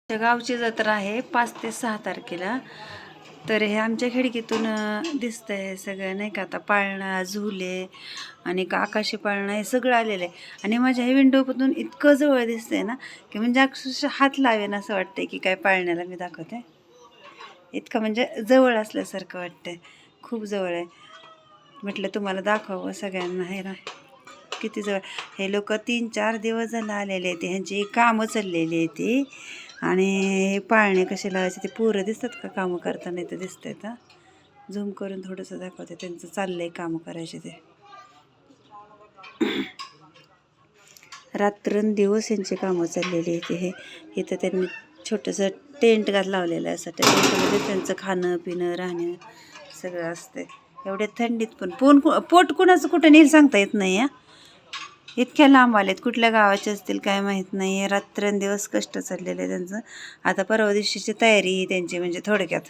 गावची जत्रा आहे 5 ते 6 तारखेला. तर हे आमच्या खिडकीतून दिसतंय सगळं, नाही का. आता पाळणा, झुले आणि आकाशी पाळणा हे सगळं आलेलं आहे. आणि माझ्या ह्या विंडोमधून इतकं जवळ दिसतंय ना, की म्हणजे अक्षरशः हात लावेन असं वाटतंय की काय पाळण्याला मी दाखवते. इतकं म्हणजे जवळ असल्यासारखं वाटतंय, खूप जवळ आहे. म्हटलं तुम्हाला दाखवावं सगळ्यांना. हे ना किती जवळ. हे लोक 3-4 दिवस झालं आलेले आहेत, ह्यांची कामं चाललेली आहे ती. आणि हे पाळणे कसे लावायचे ते पोरं दिसतात का कामं करताना, इथं दिसत आहेत. झूम करून थोडंसं दाखवते, त्यांचं चाललंय कामं करायचे ते. रात्रंदिवस यांची कामं चाललेली आहेत. हे इथं त्यांनी छोटंसं टेंट लावलेलं आहे. असं टेंटमध्ये त्यांचं खाणं पिणं राहणं सगळं असतंय. एवढ्या थंडीत पण पोट कुणाचं कुठं नेईल सांगता येत नाही. इतक्या लांब आलेत, कुठल्या गावाचे असतील काय माहीत नाही. रात्रंदिवस कष्ट चाललेलं आहे त्यांचं. आता परवा दिवशीची तयारी त्यांची, म्हणजे थोडक्यात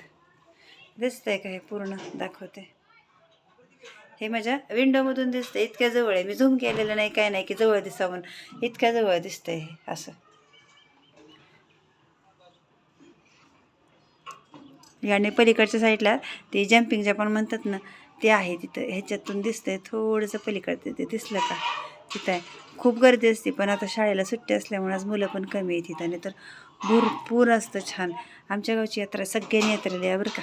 दिसतंय का हे पूर्ण दाखवते. हे माझ्या विंडोमधून दिसतंय, इतक्या जवळ आहे. मी झूम केलेलं नाही काय नाही की जवळ दिसावं, इतक्या जवळ दिसतंय हे असं. याने पलीकडच्या साईडला ते जम्पिंग जपान म्हणतात ना, ते आहे तिथं. ह्याच्यातून दिसतंय थोडंसं पलीकडचं, ते दिसलं का तिथं आहे. खूप गर्दी असते, पण आता शाळेला सुट्टी असल्यामुळे आज मुलं पण कमी आहेत तिथं. नाही तर भरपूर असतं छान. आमच्या गावची यात्रा सगळ्यांनी यात्रेला या बरं का.